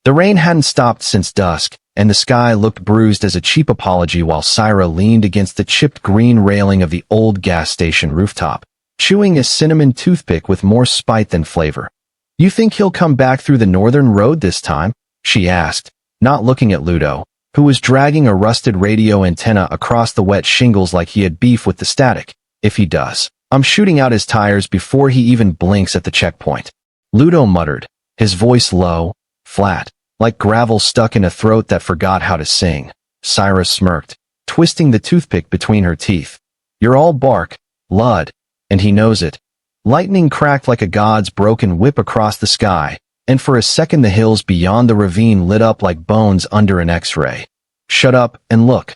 The rain hadn't stopped since dusk, and the sky looked bruised as a cheap apology while Syra leaned against the chipped green railing of the old gas station rooftop, chewing a cinnamon toothpick with more spite than flavor. "You think he'll come back through the northern road this time?" she asked, not looking at Ludo, who was dragging a rusted radio antenna across the wet shingles like he had beef with the static. "If he does, I'm shooting out his tires before he even blinks at the checkpoint." Ludo muttered, his voice low, flat, like gravel stuck in a throat that forgot how to sing. Syra smirked, twisting the toothpick between her teeth. "You're all bark, Lud, and he knows it." Lightning cracked like a god's broken whip across the sky, and for a second the hills beyond the ravine lit up like bones under an X-ray. "Shut up and look,"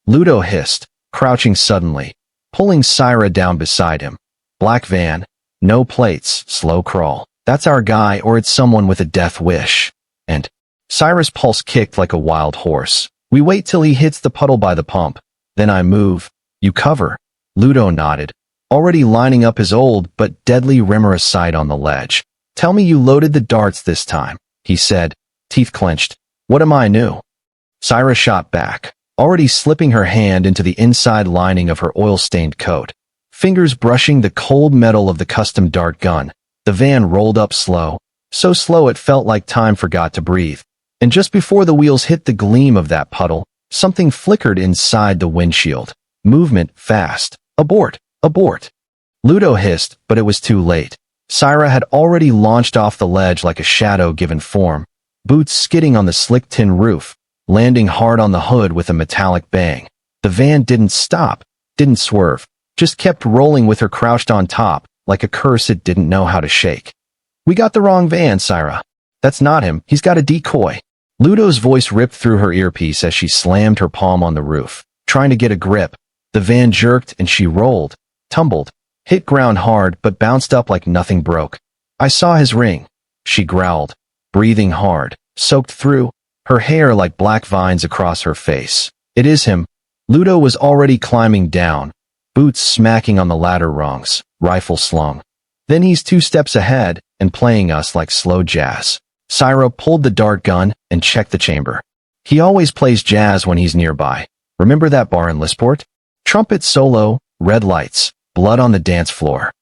Ludo hissed, crouching suddenly, pulling Syra down beside him. "Black van, no plates, slow crawl. That's our guy, or it's someone with a death wish." And Syra's pulse kicked like a wild horse. "We wait till he hits the puddle by the pump. Then I move. You cover." Ludo nodded, already lining up his old but deadly rimmer sight on the ledge. "Tell me you loaded the darts this time," he said, teeth clenched. "What am I new?" Syra shot back, already slipping her hand into the inside lining of her oil-stained coat, fingers brushing the cold metal of the custom dart gun. The van rolled up slow, so slow it felt like time forgot to breathe. And just before the wheels hit the gleam of that puddle, something flickered inside the windshield. Movement fast. "Abort! Abort!" Ludo hissed, but it was too late. Syra had already launched off the ledge like a shadow given form, boots skidding on the slick tin roof, landing hard on the hood with a metallic bang. The van didn't stop, didn't swerve, just kept rolling with her crouched on top, like a curse it didn't know how to shake. "We got the wrong van, Syra. That's not him, he's got a decoy." Ludo's voice ripped through her earpiece as she slammed her palm on the roof, trying to get a grip. The van jerked and she rolled, tumbled, hit ground hard but bounced up like nothing broke. "I saw his ring," she growled, breathing hard, soaked through, her hair like black vines across her face. "It is him." Ludo was already climbing down, boots smacking on the ladder rungs, rifle slung. "Then he's 2 steps ahead and playing us like slow jazz." Syra pulled the dart gun and checked the chamber. "He always plays jazz when he's nearby. Remember that bar in Lisport? Trumpet solo, red lights, blood on the dance floor."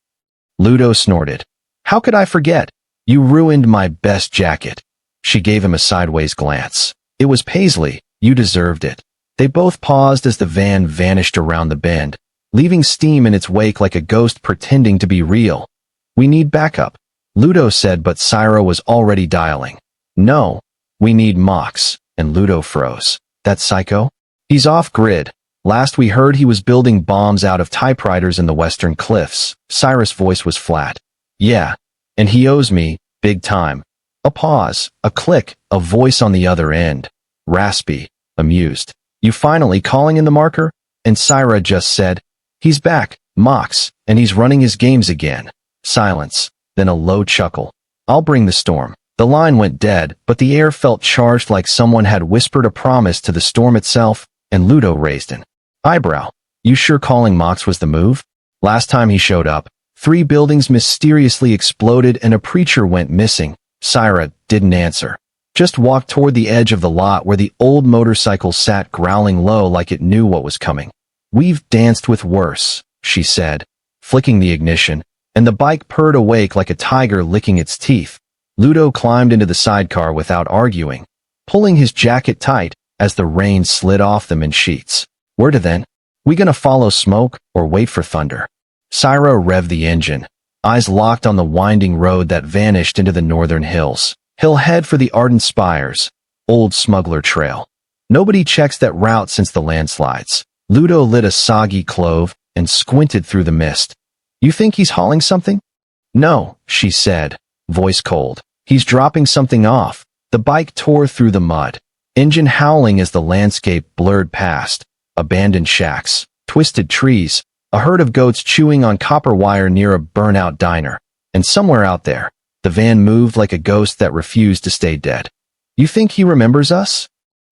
Ludo snorted. "How could I forget? You ruined my best jacket." She gave him a sideways glance. "It was Paisley. You deserved it." They both paused as the van vanished around the bend, leaving steam in its wake like a ghost pretending to be real. "We need backup," Ludo said, but Syra was already dialing. "No, we need Mox," and Ludo froze. "That psycho? He's off-grid. Last we heard he was building bombs out of typewriters in the western cliffs." Syra's voice was flat. "Yeah, and he owes me, big time." A pause, a click, a voice on the other end. Raspy, amused. "You finally calling in the marker?" And Syra just said, "He's back, Mox, and he's running his games again." Silence, then a low chuckle. "I'll bring the storm." The line went dead, but the air felt charged like someone had whispered a promise to the storm itself, and Ludo raised an eyebrow. "You sure calling Mox was the move? Last time he showed up, 3 buildings mysteriously exploded and a preacher went missing." Syra didn't answer, just walked toward the edge of the lot where the old motorcycle sat growling low like it knew what was coming. "We've danced with worse," she said, flicking the ignition, and the bike purred awake like a tiger licking its teeth. Ludo climbed into the sidecar without arguing, pulling his jacket tight as the rain slid off them in sheets. "Where to then? We gonna follow smoke or wait for thunder?" Syra revved the engine, eyes locked on the winding road that vanished into the northern hills. "He'll head for the ardent spires, old smuggler trail. Nobody checks that route since the landslides." Ludo lit a soggy clove and squinted through the mist. "You think he's hauling something?" "No," she said, voice cold. "He's dropping something off." The bike tore through the mud, engine howling as the landscape blurred past. Abandoned shacks, twisted trees, a herd of goats chewing on copper wire near a burnout diner. And somewhere out there, the van moved like a ghost that refused to stay dead. "You think he remembers us?"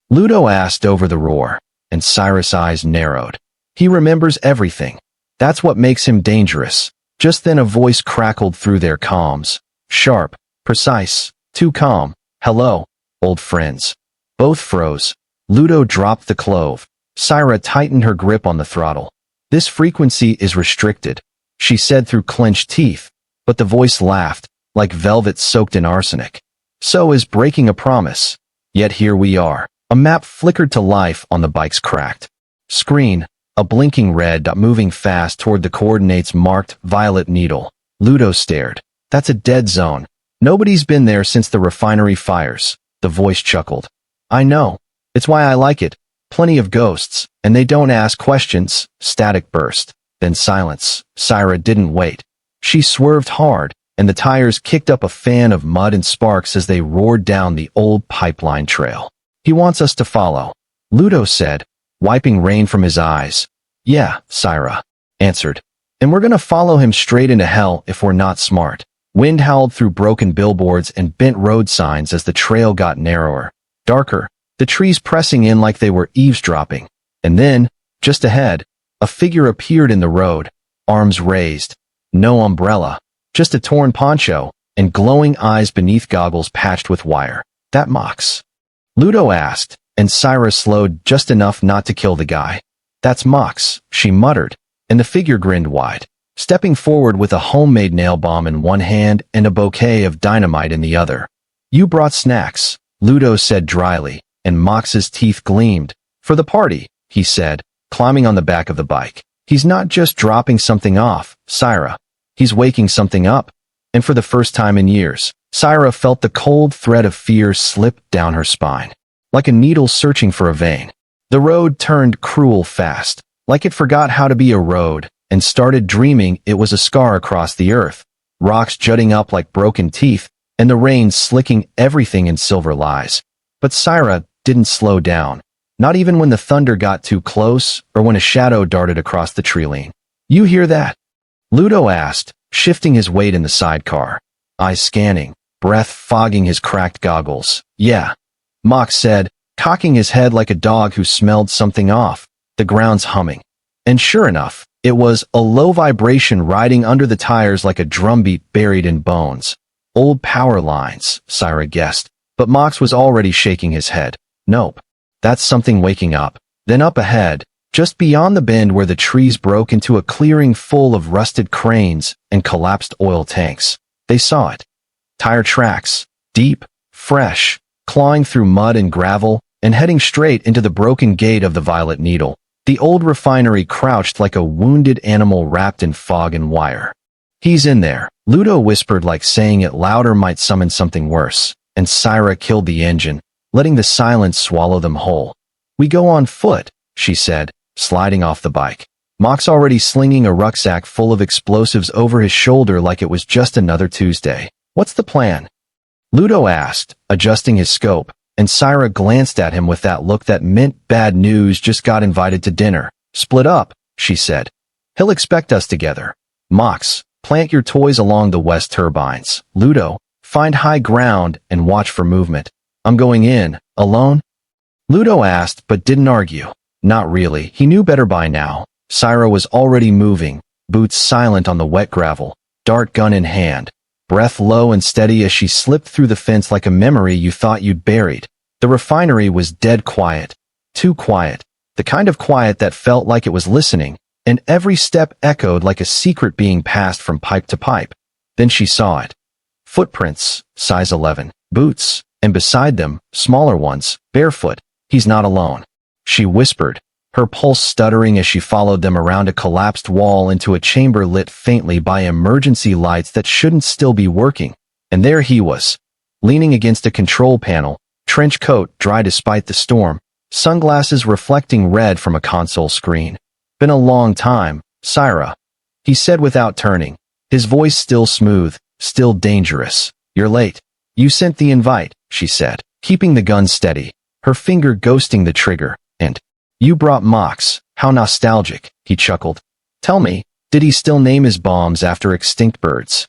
Ludo asked over the roar, and Syra's eyes narrowed. "He remembers everything. That's what makes him dangerous." Just then a voice crackled through their comms. Sharp, precise, too calm. "Hello. Old friends. Both froze. Ludo dropped the clove. Syra tightened her grip on the throttle. This frequency is restricted, she said through clenched teeth, but the voice laughed, like velvet soaked in arsenic. So is breaking a promise. Yet here we are. A map flickered to life on the bike's cracked screen, a blinking red dot moving fast toward the coordinates marked Violet Needle. Ludo stared. That's a dead zone. Nobody's been there since the refinery fires. The voice chuckled. I know. It's why I like it. Plenty of ghosts, and they don't ask questions. Static burst. Then silence. Syra didn't wait. She swerved hard, and the tires kicked up a fan of mud and sparks as they roared down the old pipeline trail. He wants us to follow, Ludo said, wiping rain from his eyes. Yeah, Syra answered. And we're gonna follow him straight into hell if we're not smart. Wind howled through broken billboards and bent road signs as the trail got narrower, darker, the trees pressing in like they were eavesdropping. And then, just ahead, a figure appeared in the road, arms raised. No umbrella, just a torn poncho, and glowing eyes beneath goggles patched with wire. That Mox? Ludo asked, and Syra slowed just enough not to kill the guy. That's Mox, she muttered, and the figure grinned wide, stepping forward with a homemade nail bomb in one hand and a bouquet of dynamite in the other. You brought snacks, Ludo said dryly, and Mox's teeth gleamed. For the party, he said, climbing on the back of the bike. He's not just dropping something off, Syra. He's waking something up. And for the first time in years, Syra felt the cold thread of fear slip down her spine, like a needle searching for a vein. The road turned cruel fast, like it forgot how to be a road, and started dreaming it was a scar across the earth, rocks jutting up like broken teeth, and the rain slicking everything in silver lies. But Syra didn't slow down, not even when the thunder got too close or when a shadow darted across the tree line. You hear that? Ludo asked, shifting his weight in the sidecar, eyes scanning, breath fogging his cracked goggles. Yeah, Mox said, cocking his head like a dog who smelled something off. The ground's humming. And sure enough, it was a low vibration riding under the tires like a drumbeat buried in bones. Old power lines, Syra guessed, but Mox was already shaking his head. Nope. That's something waking up. Then up ahead, just beyond the bend where the trees broke into a clearing full of rusted cranes and collapsed oil tanks. They saw it. Tire tracks, deep, fresh, clawing through mud and gravel, and heading straight into the broken gate of the Violet Needle. The old refinery crouched like a wounded animal wrapped in fog and wire. He's in there, Ludo whispered, like saying it louder might summon something worse, and Syra killed the engine, letting the silence swallow them whole. We go on foot, she said, sliding off the bike. Mox already slinging a rucksack full of explosives over his shoulder like it was just another Tuesday. What's the plan? Ludo asked, adjusting his scope, and Syra glanced at him with that look that meant bad news. Just got invited to dinner. Split up, she said. He'll expect us together. Mox, plant your toys along the west turbines. Ludo, find high ground and watch for movement. I'm going in, alone? Ludo asked but didn't argue. Not really, he knew better by now. Syra was already moving, boots silent on the wet gravel, dart gun in hand, breath low and steady as she slipped through the fence like a memory you thought you'd buried. The refinery was dead quiet. Too quiet. The kind of quiet that felt like it was listening, and every step echoed like a secret being passed from pipe to pipe. Then she saw it. Footprints, size 11, boots, and beside them, smaller ones, barefoot. He's not alone, she whispered, her pulse stuttering as she followed them around a collapsed wall into a chamber lit faintly by emergency lights that shouldn't still be working. And there he was, leaning against a control panel, trench coat dry despite the storm, sunglasses reflecting red from a console screen. Been a long time, Syra, he said without turning, his voice still smooth, still dangerous. You're late. You sent the invite, she said, keeping the gun steady, her finger ghosting the trigger. And you brought Mox. How nostalgic, he chuckled. Tell me, did he still name his bombs after extinct birds?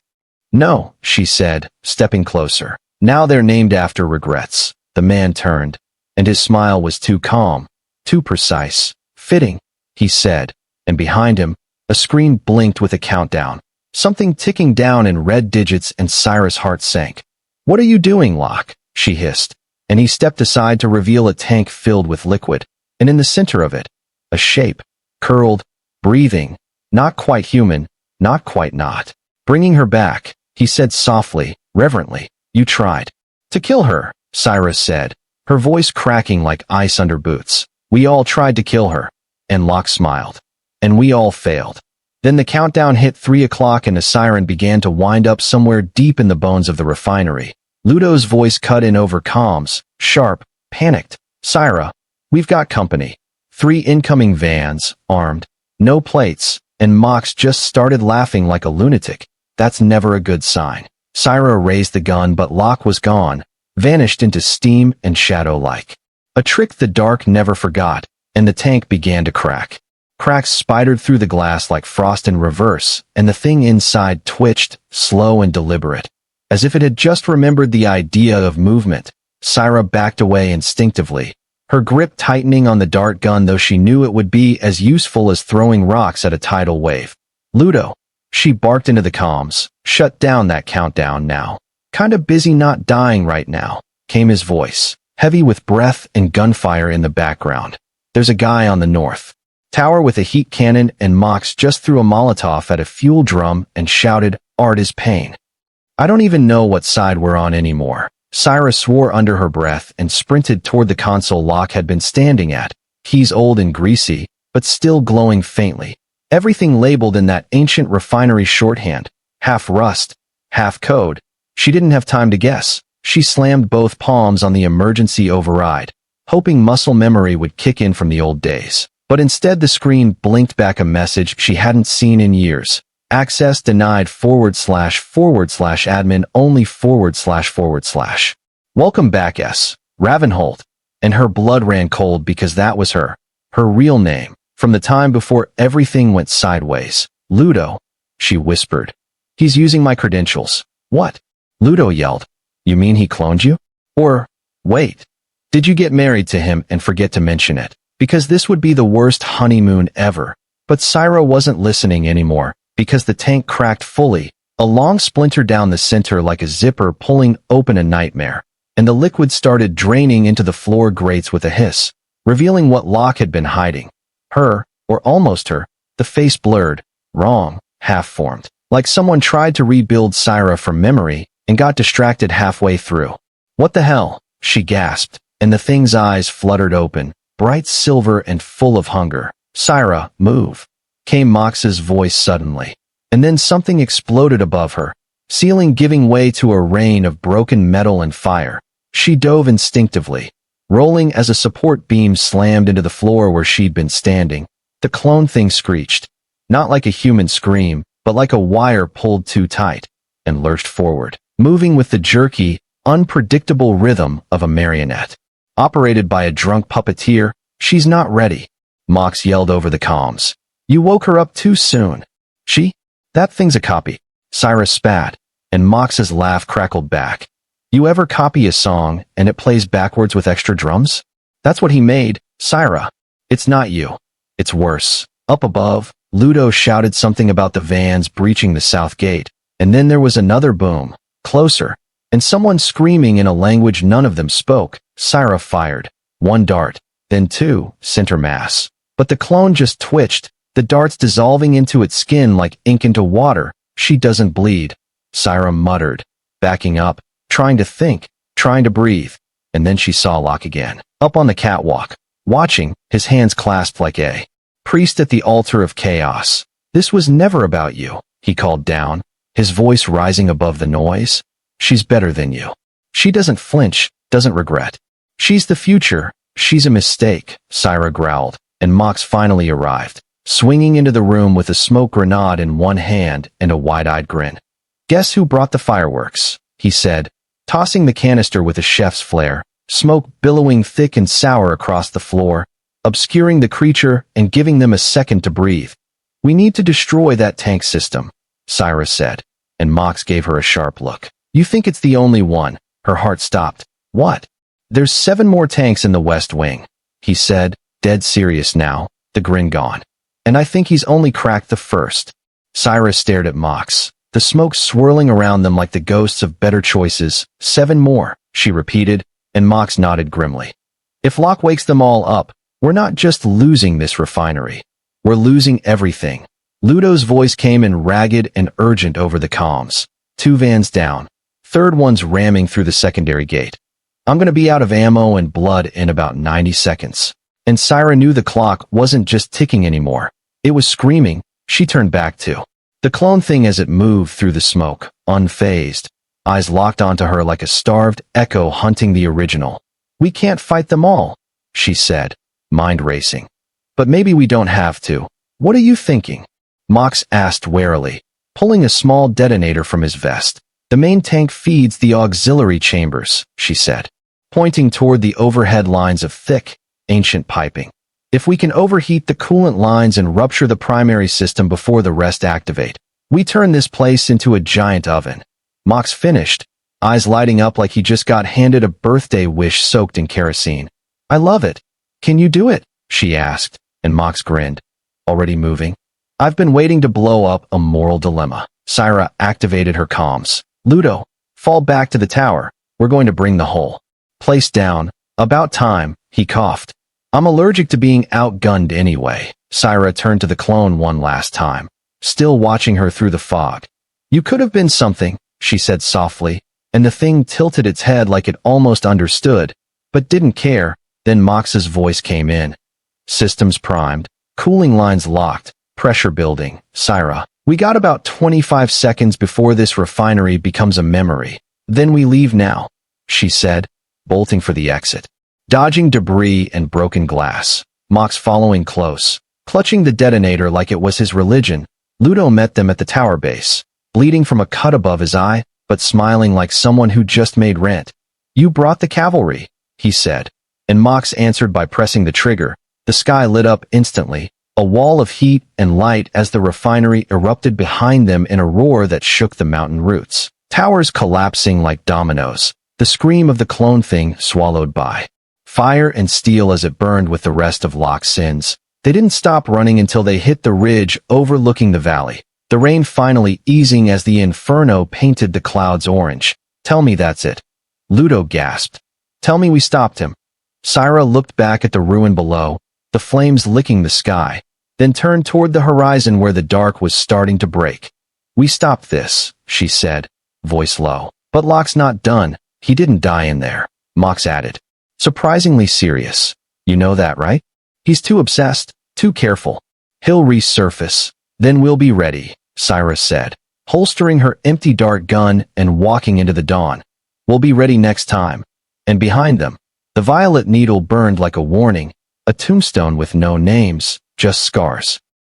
No, she said, stepping closer. Now they're named after regrets. The man turned, and his smile was too calm, too precise. Fitting, he said, and behind him, a screen blinked with a countdown, something ticking down in red digits, and Syra's heart sank. What are you doing, Locke? She hissed, and he stepped aside to reveal a tank filled with liquid, and in the center of it, a shape, curled, breathing, not quite human, not quite not. Bringing her back, he said softly, reverently, "You tried to kill her," Syra said, her voice cracking like ice under boots. "We all tried to kill her." And Locke smiled. "And we all failed." Then the countdown hit 3 o'clock and a siren began to wind up somewhere deep in the bones of the refinery. Ludo's voice cut in over comms, sharp, panicked. "Syra, we've got company. 3 incoming vans, armed, no plates," and Mox just started laughing like a lunatic. "That's never a good sign." Syra raised the gun but Locke was gone, vanished into steam and shadow like. A trick the dark never forgot, and the tank began to crack. Cracks spidered through the glass like frost in reverse, and the thing inside twitched, slow and deliberate. As if it had just remembered the idea of movement, Syra backed away instinctively, her grip tightening on the dart gun though she knew it would be as useful as throwing rocks at a tidal wave. "Ludo," she barked into the comms, "shut down that countdown now. Kinda busy not dying right now," came his voice, heavy with breath and gunfire in the background. "There's a guy on the north tower with a heat cannon," and Mox just threw a Molotov at a fuel drum and shouted, "Art is pain." "I don't even know what side we're on anymore." Syra swore under her breath and sprinted toward the console Locke had been standing at, keys old and greasy, but still glowing faintly. Everything labeled in that ancient refinery shorthand, half rust, half code. She didn't have time to guess. She slammed both palms on the emergency override, hoping muscle memory would kick in from the old days. But instead the screen blinked back a message she hadn't seen in years. "Access denied / admin only / Welcome back S. Ravenholt." And her blood ran cold because that was her real name, from the time before everything went sideways. "Ludo," she whispered. "He's using my credentials." "What?" Ludo yelled. "You mean he cloned you? Or, wait, did you get married to him and forget to mention it? Because this would be the worst honeymoon ever." But Syra wasn't listening anymore, because the tank cracked fully, a long splinter down the center like a zipper pulling open a nightmare, and the liquid started draining into the floor grates with a hiss, revealing what Locke had been hiding. Her, or almost her, the face blurred, wrong, half-formed, like someone tried to rebuild Syra from memory and got distracted halfway through. "What the hell?" she gasped, and the thing's eyes fluttered open, bright silver and full of hunger. "Syra, move," came Mox's voice suddenly. And then something exploded above her, ceiling giving way to a rain of broken metal and fire. She dove instinctively, rolling as a support beam slammed into the floor where she'd been standing. The clone thing screeched, not like a human scream, but like a wire pulled too tight, and lurched forward, moving with the jerky, unpredictable rhythm of a marionette. Operated by a drunk puppeteer, "She's not ready," Mox yelled over the comms. "You woke her up too soon." "She? That thing's a copy." Syra spat, and Mox's laugh crackled back. "You ever copy a song and it plays backwards with extra drums? That's what he made, Syra. It's not you. It's worse." Up above, Ludo shouted something about the vans breaching the south gate, and then there was another boom, closer, and someone screaming in a language none of them spoke. Syra fired. 1 dart, then 2, center mass. But the clone just twitched, the darts dissolving into its skin like ink into water. "She doesn't bleed," Syra muttered, backing up, trying to think, trying to breathe. And then she saw Locke again, up on the catwalk, watching, his hands clasped like a priest at the altar of chaos. "This was never about you," he called down, his voice rising above the noise. "She's better than you. She doesn't flinch, doesn't regret. She's the future. She's a mistake," Syra growled, and Mox finally arrived, swinging into the room with a smoke grenade in one hand and a wide-eyed grin. "Guess who brought the fireworks?" he said, tossing the canister with a chef's flair, smoke billowing thick and sour across the floor, obscuring the creature and giving them a second to breathe. "We need to destroy that tank system," Syra said, and Mox gave her a sharp look. "You think it's the only one?" Her heart stopped. "What?" "There's 7 more tanks in the West Wing," he said, dead serious now, the grin gone. "And I think he's only cracked the first." Syra stared at Mox, the smoke swirling around them like the ghosts of better choices. 7 more, she repeated, and Mox nodded grimly. If Locke wakes them all up, we're not just losing this refinery. We're losing everything. Ludo's voice came in ragged and urgent over the comms. 2 vans down. Third one's ramming through the secondary gate. I'm gonna be out of ammo and blood in about 90 seconds. And Syra knew the clock wasn't just ticking anymore. It was screaming. She turned back to the clone thing as it moved through the smoke, unfazed. Eyes locked onto her like a starved echo hunting the original. We can't fight them all, she said, mind racing. But maybe we don't have to. What are you thinking? Mox asked warily, pulling a small detonator from his vest. The main tank feeds the auxiliary chambers, she said, pointing toward the overhead lines of thick, ancient piping. If we can overheat the coolant lines and rupture the primary system before the rest activate, we turn this place into a giant oven. Mox finished, eyes lighting up like he just got handed a birthday wish soaked in kerosene. I love it. Can you do it? She asked, and Mox grinned. Already moving? I've been waiting to blow up a moral dilemma. Syra activated her comms. Ludo, fall back to the tower. We're going to bring the whole place down. About time, he coughed. I'm allergic to being outgunned anyway. Syra turned to the clone one last time, still watching her through the fog. You could have been something, she said softly, and the thing tilted its head like it almost understood, but didn't care. Then Mox's voice came in. Systems primed, cooling lines locked, pressure building. Syra, we got about 25 seconds before this refinery becomes a memory. Then we leave now, she said, bolting for the exit. Dodging debris and broken glass, Mox following close, clutching the detonator like it was his religion. Ludo met them at the tower base, bleeding from a cut above his eye, but smiling like someone who just made rent. You brought the cavalry, he said, and Mox answered by pressing the trigger. The sky lit up instantly, a wall of heat and light as the refinery erupted behind them in a roar that shook the mountain roots. Towers collapsing like dominoes, the scream of the clone thing swallowed by fire and steel as it burned with the rest of Locke's sins. They didn't stop running until they hit the ridge overlooking the valley, the rain finally easing as the inferno painted the clouds orange. Tell me that's it. Ludo gasped. Tell me we stopped him. Syra looked back at the ruin below, the flames licking the sky, then turned toward the horizon where the dark was starting to break. We stopped this, she said, voice low. But Locke's not done. He didn't die in there, Mox added. Surprisingly serious. You know that, right? He's too obsessed, too careful. He'll resurface. Then we'll be ready, Syra said, holstering her empty dart gun and walking into the dawn. We'll be ready next time. And behind them, the violet needle burned like a warning, a tombstone with no names, just scars.